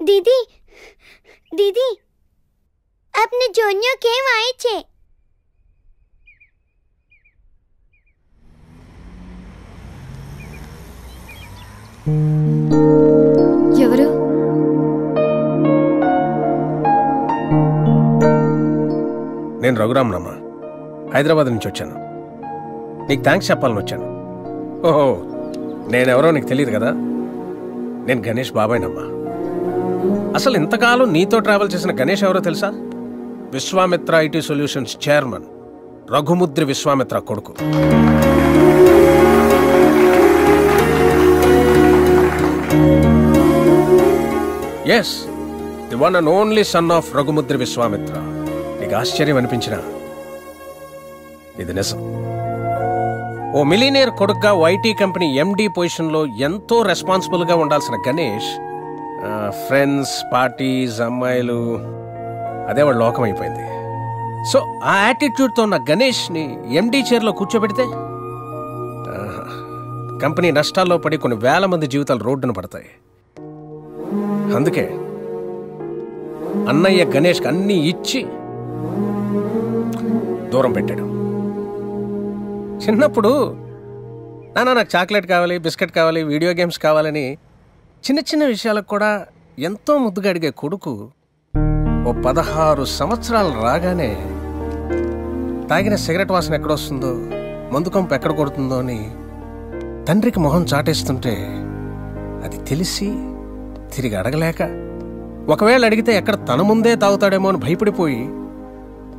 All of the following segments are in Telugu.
दीदी दीदी अपने जोनियो केम आए छे। ఎవరు? నేను రఘురామనమ్మ, హైదరాబాద్ నుంచి వచ్చాను. నీకు థ్యాంక్స్ చెప్పాలని వచ్చాను. ఓహో, నేనెవరో నీకు తెలియదు కదా. నేను గణేష్ బాబాయ్నమ్మా. అసలు ఇంతకాలం నీతో ట్రావెల్ చేసిన గణేష్ ఎవరో తెలుసా? Vishwamitra IT solutions chairman Raghumudri Vishwamitra కొడుకు. Yes, the one and only son of Raghumudri Vishwamitra. నీకు ఆశ్చర్యం అనిపించినా ఇది నిజం. ఓ మిలీనియర్ కొడుకుగా ఐటీ కంపెనీ ఎండి పొజిషన్లో ఎంతో రెస్పాన్సిబుల్గా ఉండాల్సిన గణేష్ ఫ్రెండ్స్, పార్టీస్, అమ్మాయిలు, అదే వాడు లోకం అయిపోయింది. సో ఆ యాటిట్యూడ్తో ఉన్న గణేష్ని ఎండి చైర్లో కూర్చోబెడితే కంపెనీ నష్టాల్లో పడి కొన్ని వేల మంది జీవితాలు రోడ్డున పడతాయి. అందుకే అన్నయ్య గణేష్కి అన్నీ ఇచ్చి దూరం పెట్టాడు. చిన్నప్పుడు నాన్న నాకు చాక్లెట్ కావాలి, బిస్కెట్ కావాలి, వీడియో గేమ్స్ కావాలని చిన్న చిన్న విషయాలకు కూడా ఎంతో ముద్దుగా అడిగే కొడుకు ఓ 16 సంవత్సరాలు రాగానే తాగిన సిగరెట్ వాసన ఎక్కడొస్తుందో, మందు కంపు ఎక్కడ కొడుతుందో అని తండ్రికి మొహం చాటేస్తుంటే అది తెలిసి తిరిగి అడగలేక, ఒకవేళ అడిగితే ఎక్కడ తన ముందే తాగుతాడేమో అని భయపడిపోయి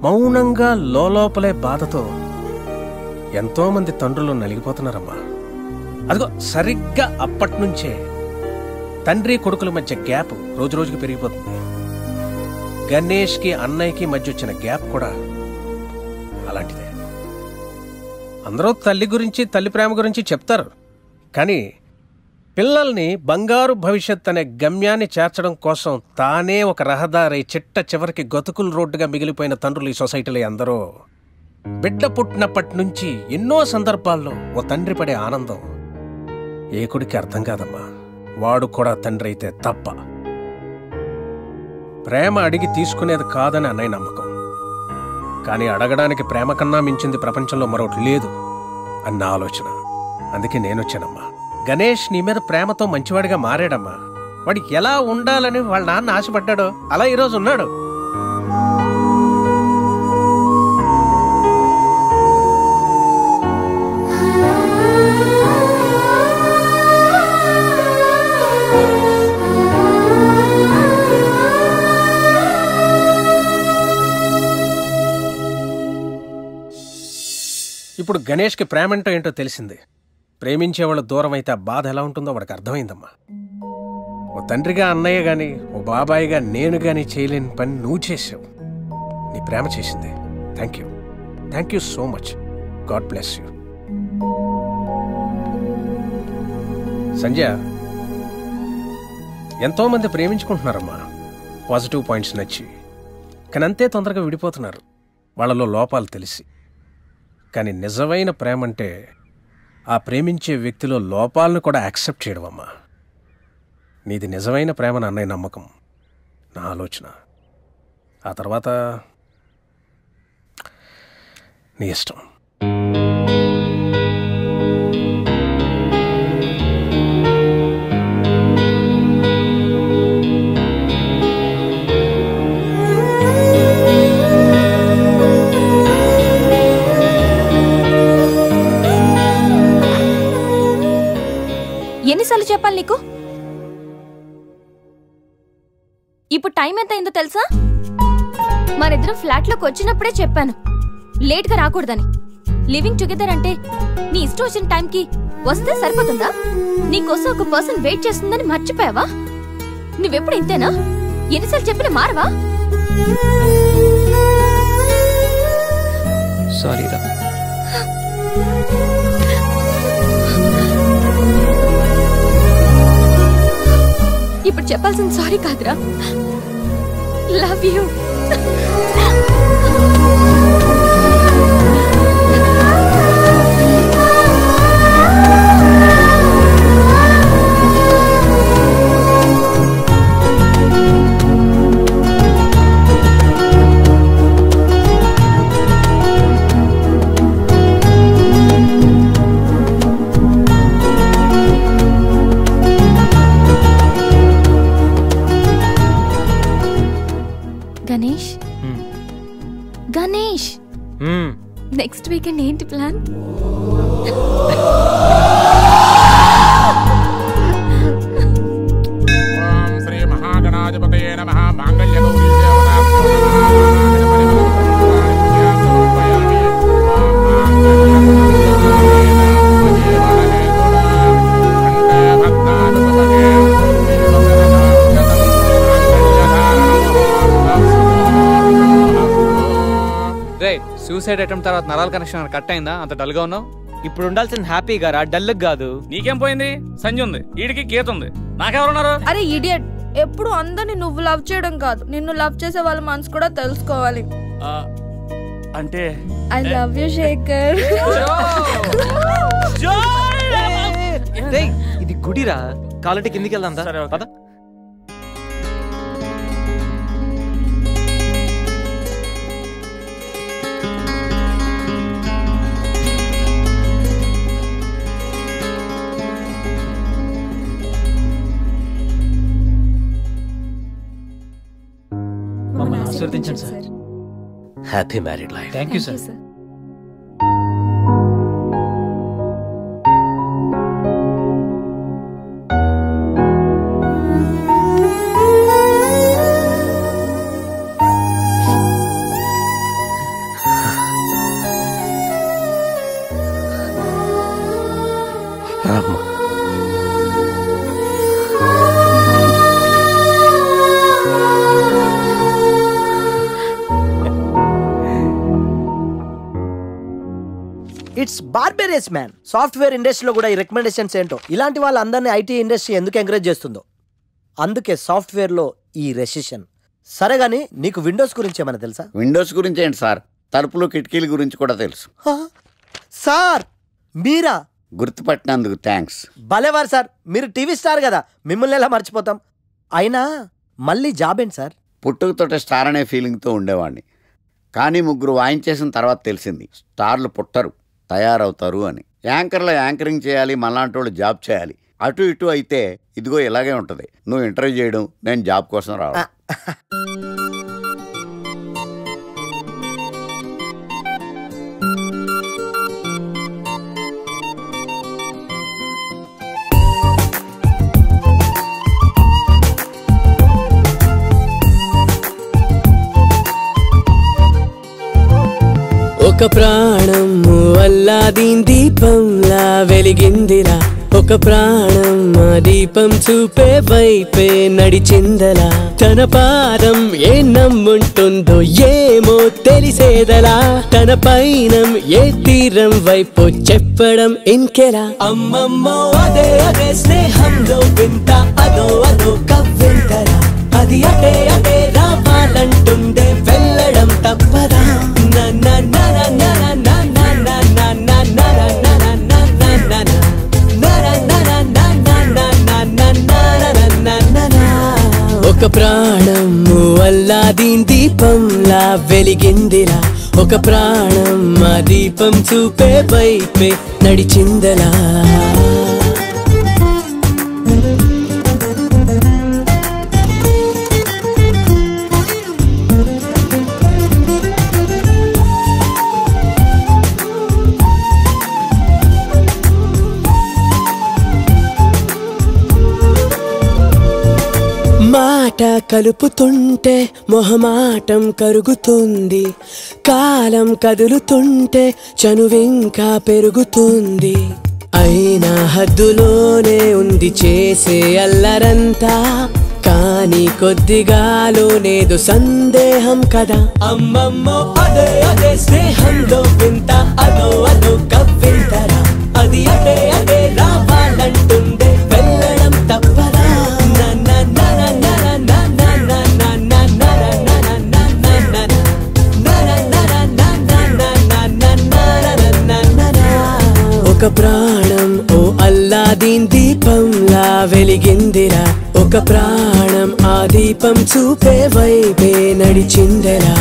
మౌనంగా లోపలే బాధతో ఎంతోమంది తండ్రులు నలిగిపోతున్నారమ్మా. అదిగో సరిగ్గా అప్పటినుంచే తండ్రి కొడుకుల మధ్య గ్యాప్ రోజు రోజుకి పెరిగిపోతుంది. గణేష్కి అన్నయ్యకి మధ్య వచ్చిన గ్యాప్ కూడా అలాంటిదే. అందరూ తల్లి గురించి, తల్లి ప్రేమ గురించి చెప్తారు, కానీ పిల్లల్ని బంగారు భవిష్యత్ అనే గమ్యాన్ని చేర్చడం కోసం తానే ఒక రహదారి చిట్ట చివరికి గతుకుల రోడ్డుగా మిగిలిపోయిన తండ్రులు ఈ సొసైటీలో అందరూ. బిడ్డ పుట్టినప్పటి నుంచి ఎన్నో సందర్భాల్లో ఓ తండ్రి పడే ఆనందం ఏ కొడుకు అర్థం కాదమ్మా. వాడు కూడా తండ్రి అయితే తప్ప. ప్రేమ అడిగి తీసుకునేది కాదని అన్నయ్య నమ్మకం, కానీ అడగడానికి ప్రేమ కన్నా మించింది ప్రపంచంలో మరొకటి లేదు అన్న ఆలోచన. అందుకే నేనొచ్చానమ్మా. గణేష్ నీ మీద ప్రేమతో మంచివాడిగా మారాడమ్మా. వాడికి ఎలా ఉండాలని వాళ్ళ నాన్న ఆశపడ్డాడో అలా ఈరోజు ఉన్నాడు. ఇప్పుడు గణేష్కి ప్రేమంటో ఏంటో తెలిసింది. ప్రేమించేవాళ్ళు దూరం అయితే ఆ బాధ ఎలా ఉంటుందో వాడికి అర్థమైందమ్మా. ఓ తండ్రిగా అన్నయ్య గాని, ఓ బాబాయిగా నేను గాని చేయలేని పని నువ్వు చేసావు. నీ ప్రేమ చేసింది. Thank you so much. God bless you. Sanjay, ఎంతో మంది ప్రేమించుకుంటున్నారమ్మా, పాజిటివ్ పాయింట్స్ నచ్చి, కానీ అంతే తొందరగా విడిపోతున్నారు వాళ్ళలో లోపాలు తెలిసి. కానీ నిజమైన ప్రేమ అంటే ఆ ప్రేమించే వ్యక్తిలో లోపాలను కూడా యాక్సెప్ట్ చేయడం అమ్మా. నీది నిజమైన ప్రేమ అన్నయ్య నమ్మకం, నా ఆలోచన. ఆ తర్వాత నీ ఇష్టం. ఎన్నిసార్లు చెప్పాలి నీకు? ఇప్పుడు టైం ఎంత అయిందో తెలుసా? మరిద్దరం ఫ్లాట్ లోకి వచ్చినప్పుడే చెప్పాను లేట్ గా రాకూడదని. లివింగ్ టుగెదర్ అంటే నీ ఇష్టం వచ్చిన టైంకి వస్తే సరిపోతుందా? నీకోసం ఒక పర్సన్ వెయిట్ చేస్తుందని మర్చిపోయావా? నువ్వెప్పుడు ఇంతేనా? ఎన్నిసార్లు చెప్పినా మారవా? సారీ రా. ఇప్పుడు చెప్పాల్సిన సారీ కాదురా, లవ్ యూ. నెక్స్ట్ వీకెండ్ ఏంటి ప్లాన్? శ్రీ మహాగణాధిపతయే నమః. సూసైడ్ అటెంప్ట్ తర్వాత నరాల కనెక్షన్ కట్ అయిందా? అంత డల్ గా ఉన్నావు. ఇప్పుడు ఉండాల్సిన హ్యాపీగా రా, డల్ కాదు. నీకేం పోయింది? సంజయ్ ఉంది, వీడికి గీత ఉంది, నాకెవరున్నారు? అరే ఇడియట్, ఎప్పుడు అందరిని నువ్వు లవ్ చేయడం కాదు, నిన్ను లవ్ చేసే వాళ్ళ మనసు కూడా తెలుసుకోవాలి. అంటే ఐ లవ్ యూ శేఖర్. ఇది గుడిరా, కాలంటే కిందికి వెళ్దాం. సరే పద. ఆశీర్వదించండి sir. Happy married life. Thank you sir. It's barbarous man. Software ఇండస్ట్రీలో కూడా ఈ రికమెండేషన్స్ ఏంటో, ఇలాంటి వాళ్ళందరినీ ఐటీ ఇండస్ట్రీ ఎందుకు ఎంకరేజ్ చేస్తుందో. అందుకే సాఫ్ట్వేర్లో ఈ రెసిషన్. సరే గానీ నీకు విండోస్ గురించి ఏమైనా తెలుసా? విండోస్ గురించి ఏంటి సార్, తలుపులు కిటికీల గురించి కూడా తెలుసు. సార్ మీరా? గుర్తుపట్టినందుకు థ్యాంక్స్. భలేవారు సార్, మీరు టీవీ స్టార్ కదా, మిమ్మల్ని ఎలా మర్చిపోతాం. అయినా మళ్ళీ జాబ్ ఏంటి సార్? పుట్టుకతోటే స్టార్ అనే ఫీలింగ్తో ఉండేవాడిని. కానీ ముగ్గురు వాయించేసిన తర్వాత తెలిసింది స్టార్లు పుట్టరు, తయారవుతారు అని. యాంకర్లో యాంకరింగ్ చేయాలి, మళ్ళాంటోళ్ళు జాబ్ చేయాలి. అటు ఇటు అయితే ఇదిగో ఇలాగే ఉంటుంది. నువ్వు ఇంటర్వ్యూ చేయడం, నేను జాబ్ కోసం రావడం. ఒక ప్రాణం అల్లాదీన్ దీపంలా వెలిగిందిరా, ఒక ప్రాణం ఆ దీపం చూపే వైపే నడిచిందలా. తన పాదం ఏ నమ్ముంటుందో ఏమో తెలిసేదలా, తన పైనం ఏ తీరం వైపు చెప్పడం ఇంకెలా. అమ్మమ్మో అదే అదే స్నేహంలో వింత, అదో అదో కవ్వింతరా, అది అటే అటే రావాలంటుండే వెళ్ళడం తప్పదా. ఒక ప్రాణం అల్లాదీన్ దీపంలా వెలిగిందిరా, ఒక ప్రాణం ఆ దీపం చూపే వైపే నడిచిందలా. మాట కలుపుతుంటే మొహమాటం కరుగుతుంది, కాలం కదులుతుంటే చనువింకా పెరుగుతుంది. అయినా హద్దులోనే ఉంది చేసే అల్లరంతా, కానీ కొద్దిగాలోనేదో సందేహం కదా. అమ్మమ్మో అదే అదే స్నేహంలో వింత, అదో అదో కవ్వింతరా, అది అటే అటే రావాలంటుండే వెళ్ళడం తప్పదా. ఒక ప్రాణం ఓ అల్లాదీన్ దీపంలా వెలిగిందిరా, ఒక ప్రాణం ఆ దీపం చూపే వైపే నడిచిందరా.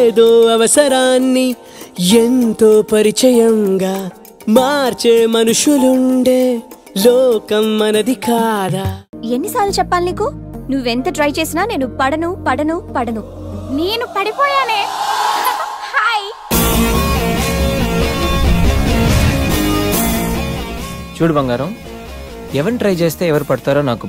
ఏదో అవసరాన్ని ఎంతో పరిచయంగా మార్చే మనుషులుండే లోకం మనది కాదా? ఎన్నిసార్లు చెప్పాలి నీకు? నువ్వెంత ట్రై చేసినా నేను పడను పడను పడను. నేను పడిపోయానే. హాయ్. చూడు బంగారం, ఎవరిని ట్రై చేస్తే ఎవరు పడతారో నాకు